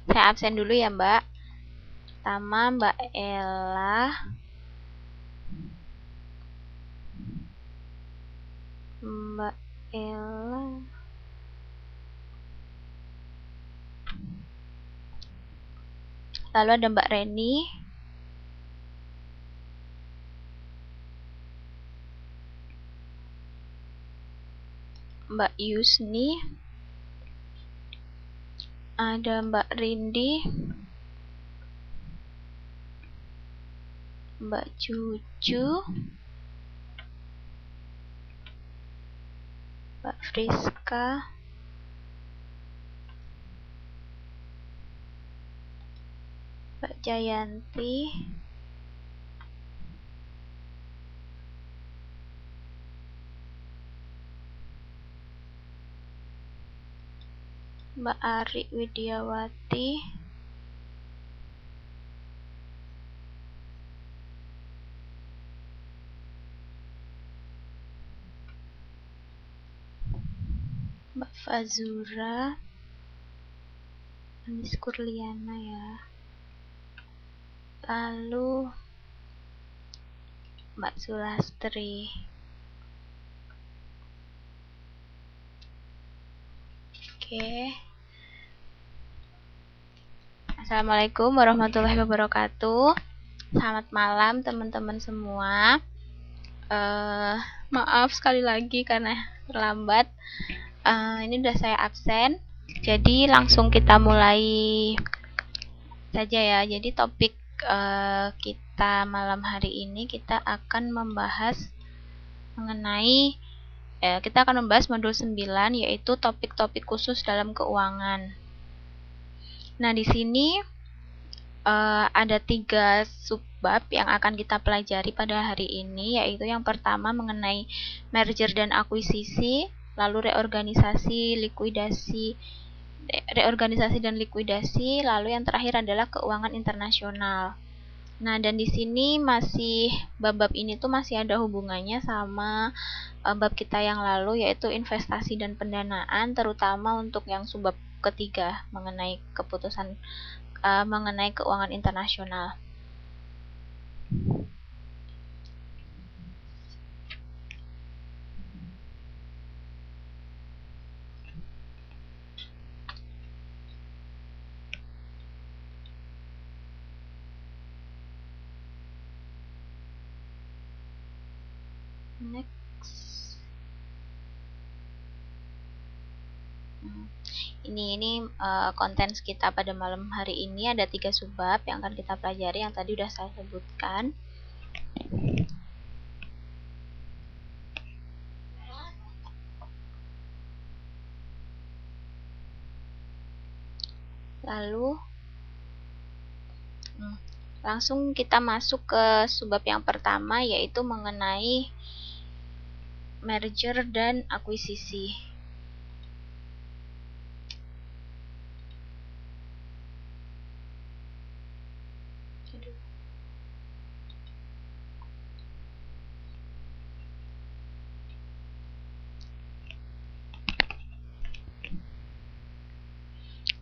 Saya absen dulu ya, Mbak. Pertama, Mbak Ella. Mbak Ella. Lalu ada Mbak Reni. Mbak Yusni. Ada Mbak Rindi. Mbak Cucu. Mbak Friska. Mbak Jayanti. Mbak Ari Widiawati. Mbak Fazura. Anis Kurliana ya. Lalu Mbak Sulastri. Oke. Assalamualaikum warahmatullahi wabarakatuh. Selamat malam teman-teman semua. Maaf sekali lagi karena terlambat. Ini udah saya absen. Jadi langsung kita mulai saja ya. Jadi topik kita malam hari ini kita akan membahas mengenai kita akan membahas modul 9 yaitu topik-topik khusus dalam keuangan. Nah, di sini ada 3 subbab yang akan kita pelajari pada hari ini, yaitu yang pertama mengenai merger dan akuisisi, lalu reorganisasi dan likuidasi, lalu yang terakhir adalah keuangan internasional. Nah, dan di sini bab-bab ini tuh masih ada hubungannya sama bab kita yang lalu, yaitu investasi dan pendanaan, terutama untuk yang subbab ketiga mengenai mengenai keuangan internasional. Next. Ini konten kita pada malam hari ini ada 3 subbab yang akan kita pelajari yang tadi udah saya sebutkan. Lalu langsung kita masuk ke subbab yang pertama, yaitu mengenai merger dan akuisisi.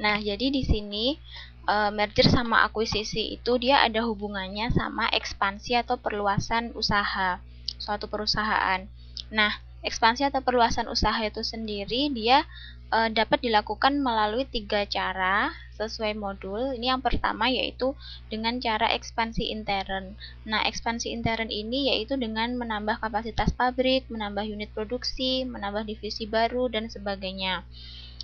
Nah, jadi di sini merger sama akuisisi itu dia ada hubungannya sama ekspansi atau perluasan usaha suatu perusahaan. Nah, ekspansi atau perluasan usaha itu sendiri dia dapat dilakukan melalui 3 cara sesuai modul. Ini yang pertama yaitu dengan cara ekspansi intern. Nah, ekspansi intern ini yaitu dengan menambah kapasitas pabrik, menambah unit produksi, menambah divisi baru, dan sebagainya.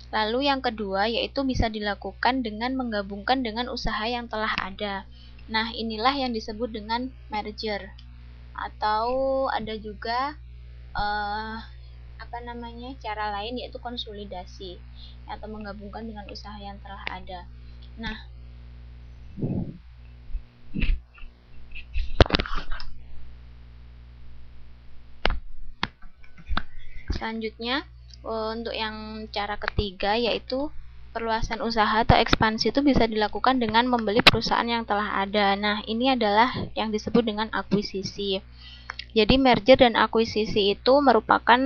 Lalu yang kedua yaitu bisa dilakukan dengan menggabungkan dengan usaha yang telah ada. Nah, inilah yang disebut dengan merger. Atau ada juga cara lain yaitu konsolidasi atau menggabungkan dengan usaha yang telah ada. Nah, selanjutnya untuk yang cara ketiga yaitu perluasan usaha atau ekspansi itu bisa dilakukan dengan membeli perusahaan yang telah ada. Nah, ini adalah yang disebut dengan akuisisi. Jadi merger dan akuisisi itu merupakan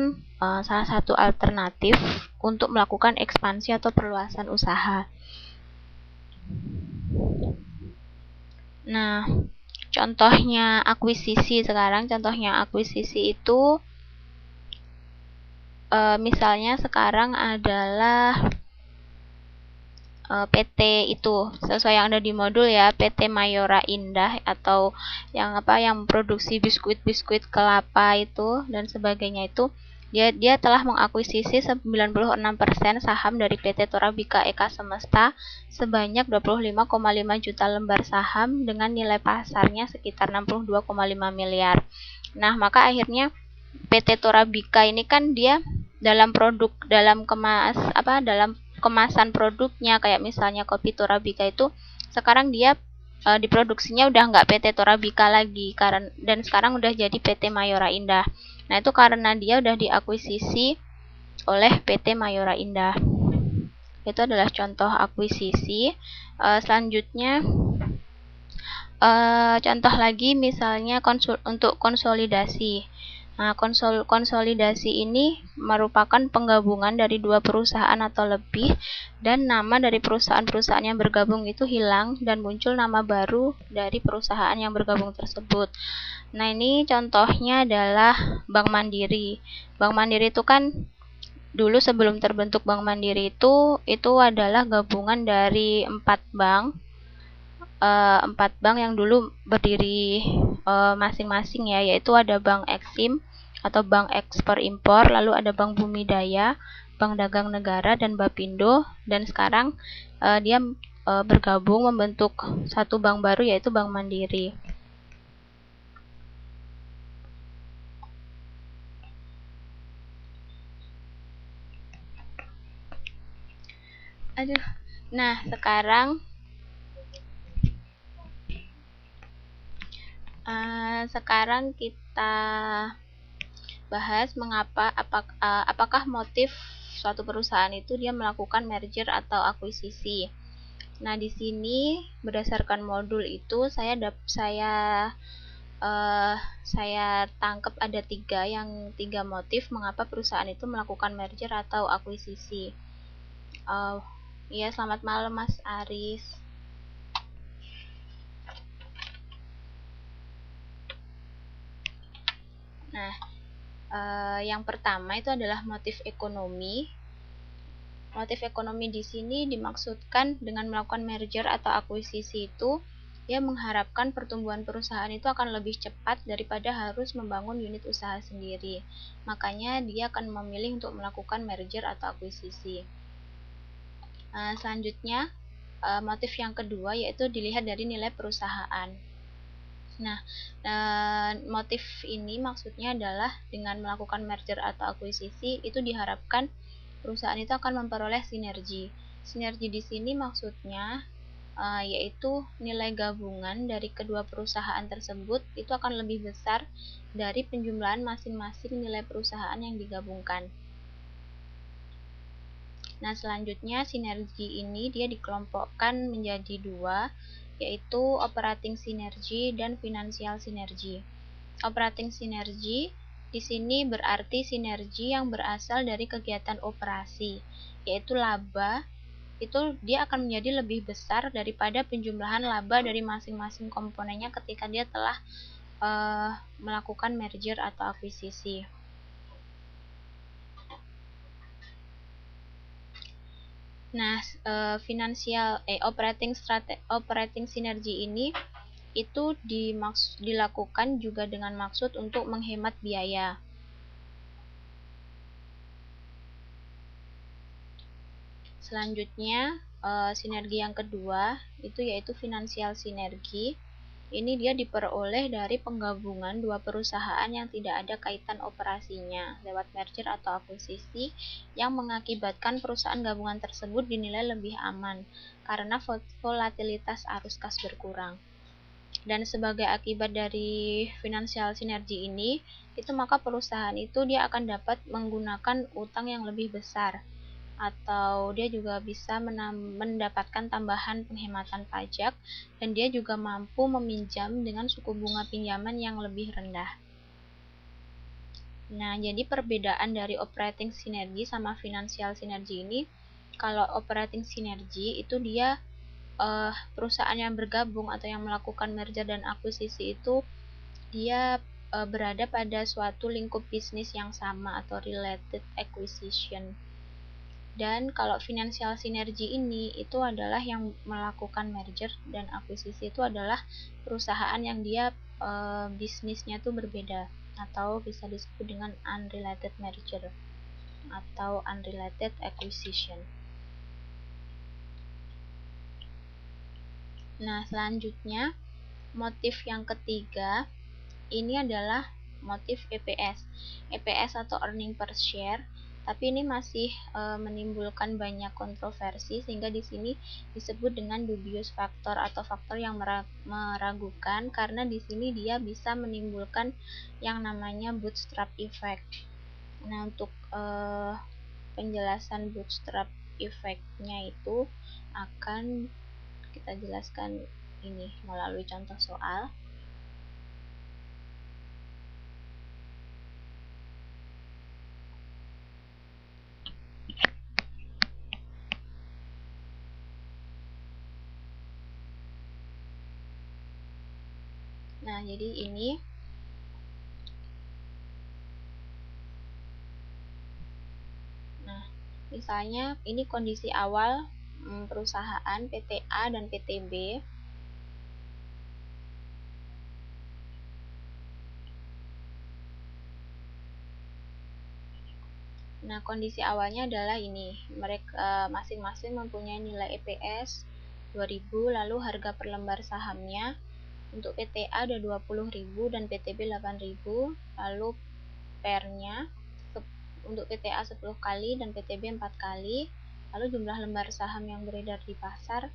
salah satu alternatif untuk melakukan ekspansi atau perluasan usaha. Nah, contohnya akuisisi itu misalnya sekarang adalah PT itu sesuai yang ada di modul ya, PT Mayora Indah, atau yang produksi biskuit kelapa itu dan sebagainya, itu dia telah mengakuisisi 96% saham dari PT Torabika Eka Semesta sebanyak 25,5 juta lembar saham dengan nilai pasarnya sekitar 62,5 miliar. Nah, maka akhirnya PT Torabika ini kan dia dalam kemasan produknya, kayak misalnya kopi Torabika itu sekarang dia diproduksinya udah nggak PT Torabika lagi, dan sekarang udah jadi PT Mayora Indah. Nah, itu karena dia udah diakuisisi oleh PT Mayora Indah. Itu adalah contoh akuisisi. Selanjutnya contoh lagi misalnya untuk konsolidasi. Nah, konsolidasi ini merupakan penggabungan dari dua perusahaan atau lebih, dan nama dari perusahaan-perusahaan yang bergabung itu hilang dan muncul nama baru dari perusahaan yang bergabung tersebut. Nah, ini contohnya adalah Bank Mandiri. Bank Mandiri itu kan dulu sebelum terbentuk Bank Mandiri itu adalah gabungan dari 4 bank yang dulu berdiri masing-masing ya, yaitu ada Bank Eksim atau Bank Ekspor Impor, lalu ada Bank Bumi Daya, Bank Dagang Negara, dan Bapindo, dan sekarang dia bergabung membentuk satu bank baru, yaitu Bank Mandiri. Nah, sekarang kita bahas apakah motif suatu perusahaan itu dia melakukan merger atau akuisisi. Nah, di sini berdasarkan modul itu saya tangkap ada tiga motif mengapa perusahaan itu melakukan merger atau akuisisi. Ya, selamat malam Mas Aris. Nah, yang pertama itu adalah motif ekonomi. Motif ekonomi di sini dimaksudkan dengan melakukan merger atau akuisisi itu, dia mengharapkan pertumbuhan perusahaan itu akan lebih cepat daripada harus membangun unit usaha sendiri. Makanya dia akan memilih untuk melakukan merger atau akuisisi. Selanjutnya, motif yang kedua yaitu dilihat dari nilai perusahaan. Nah, motif ini maksudnya adalah dengan melakukan merger atau akuisisi itu diharapkan perusahaan itu akan memperoleh sinergi. Sinergi di sini maksudnya yaitu nilai gabungan dari kedua perusahaan tersebut itu akan lebih besar dari penjumlahan masing-masing nilai perusahaan yang digabungkan. Nah, selanjutnya sinergi ini dia dikelompokkan menjadi dua, yaitu operating sinergi dan finansial sinergi. Operating sinergi di sini berarti sinergi yang berasal dari kegiatan operasi, yaitu laba itu dia akan menjadi lebih besar daripada penjumlahan laba dari masing-masing komponennya ketika dia telah melakukan merger atau akuisisi. Nah, operating sinergi ini itu dilakukan juga dengan maksud untuk menghemat biaya. Selanjutnya, sinergi yang kedua itu yaitu finansial sinergi. Ini dia diperoleh dari penggabungan dua perusahaan yang tidak ada kaitan operasinya lewat merger atau akuisisi, yang mengakibatkan perusahaan gabungan tersebut dinilai lebih aman karena volatilitas arus kas berkurang. Dan sebagai akibat dari finansial sinergi ini, itu maka perusahaan itu dia akan dapat menggunakan utang yang lebih besar, atau dia juga bisa mendapatkan tambahan penghematan pajak, dan dia juga mampu meminjam dengan suku bunga pinjaman yang lebih rendah. Nah, jadi perbedaan dari operating sinergi sama finansial sinergi ini, kalau operating sinergi itu dia perusahaan yang bergabung atau yang melakukan merger dan akuisisi itu dia berada pada suatu lingkup bisnis yang sama atau related acquisition. Dan kalau financial synergy ini itu adalah yang melakukan merger dan akuisisi itu adalah perusahaan yang dia bisnisnya itu berbeda atau bisa disebut dengan unrelated merger atau unrelated acquisition. Nah, selanjutnya motif yang ketiga ini adalah motif EPS. EPS atau earning per share, tapi ini masih menimbulkan banyak kontroversi sehingga di sini disebut dengan dubious factor atau faktor yang meragukan karena di sini dia bisa menimbulkan yang namanya bootstrap effect. Nah, untuk penjelasan bootstrap effect-nya itu akan kita jelaskan ini melalui contoh soal. Nah, jadi ini misalnya ini kondisi awal perusahaan PTA dan PTB. Nah, kondisi awalnya adalah ini. Mereka masing-masing mempunyai nilai EPS 2000, lalu harga per lembar sahamnya untuk PTA ada 20.000 dan PTB 8.000, lalu PER-nya untuk PTA 10 kali dan PTB 4 kali. Lalu jumlah lembar saham yang beredar di pasar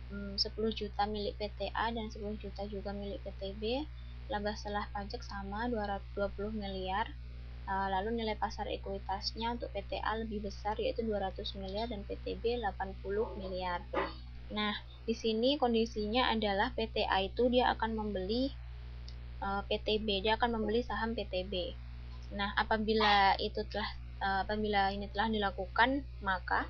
10 juta milik PTA dan 10 juta juga milik PTB. Laba setelah pajak sama 220 miliar. Lalu nilai pasar ekuitasnya untuk PTA lebih besar yaitu 200 miliar dan PTB 80 miliar. Nah, di sini kondisinya adalah PTA itu dia akan membeli PTB, dia akan membeli saham PTB. Nah, apabila ini telah dilakukan, maka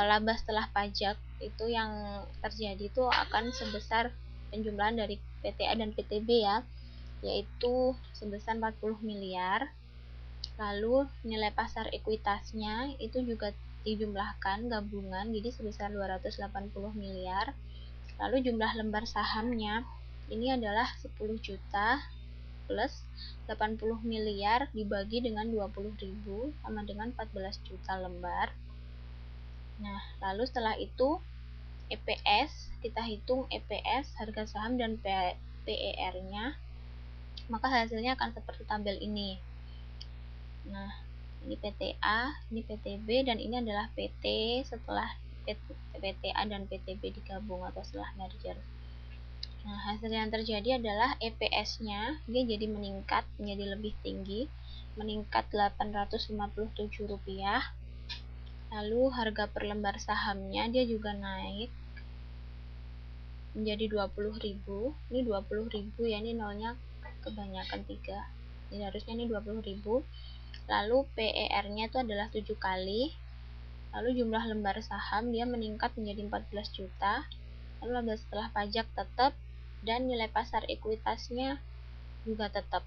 laba setelah pajak itu yang terjadi itu akan sebesar penjumlahan dari PTA dan PTB ya, yaitu sebesar 40 miliar. Lalu nilai pasar ekuitasnya itu juga dijumlahkan gabungan jadi sebesar 280 miliar. Lalu jumlah lembar sahamnya ini adalah 10 juta plus 80 miliar dibagi dengan 20.000 sama dengan 14 juta lembar. Nah, lalu setelah itu EPS, kita hitung EPS, harga saham dan PER-nya, maka hasilnya akan seperti tabel ini. Nah, ini PTA, ini PTB, dan ini adalah PT setelah PTA dan PTB digabung atau setelah merger. Nah, hasil yang terjadi adalah EPS-nya dia jadi meningkat menjadi lebih tinggi, meningkat Rp857. Lalu harga per lembar sahamnya dia juga naik menjadi 20.000. Ini 20.000 ya, ini nolnya kebanyakan 3. Jadi harusnya ini 20.000. Lalu PER-nya itu adalah 7 kali. Lalu jumlah lembar saham dia meningkat menjadi 14 juta. Lalu laba setelah pajak tetap dan nilai pasar ekuitasnya juga tetap.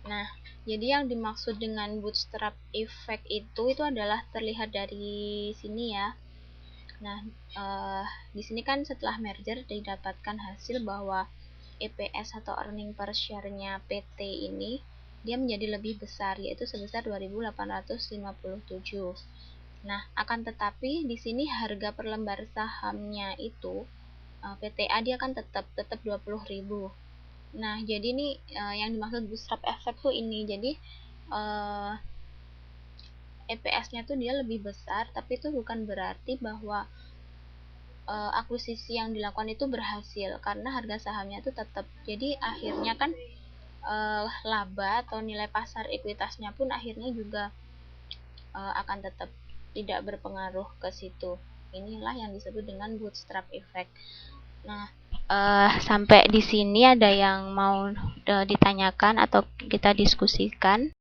Nah, jadi yang dimaksud dengan bootstrap effect itu adalah terlihat dari sini ya. Nah, di sini kan setelah merger didapatkan hasil bahwa EPS atau earning per share-nya PT ini dia menjadi lebih besar yaitu sebesar 2.857. Nah, akan tetapi di sini harga per lembar sahamnya itu PTA dia kan tetap 20.000. Nah, jadi ini yang dimaksud bootstrap effect tuh ini. Jadi EPS-nya tuh dia lebih besar, tapi itu bukan berarti bahwa akuisisi yang dilakukan itu berhasil karena harga sahamnya itu tetap. Jadi akhirnya kan laba atau nilai pasar ekuitasnya pun akhirnya juga akan tetap tidak berpengaruh ke situ. Inilah yang disebut dengan bootstrap effect. Nah, sampai di sini ada yang mau ditanyakan atau kita diskusikan?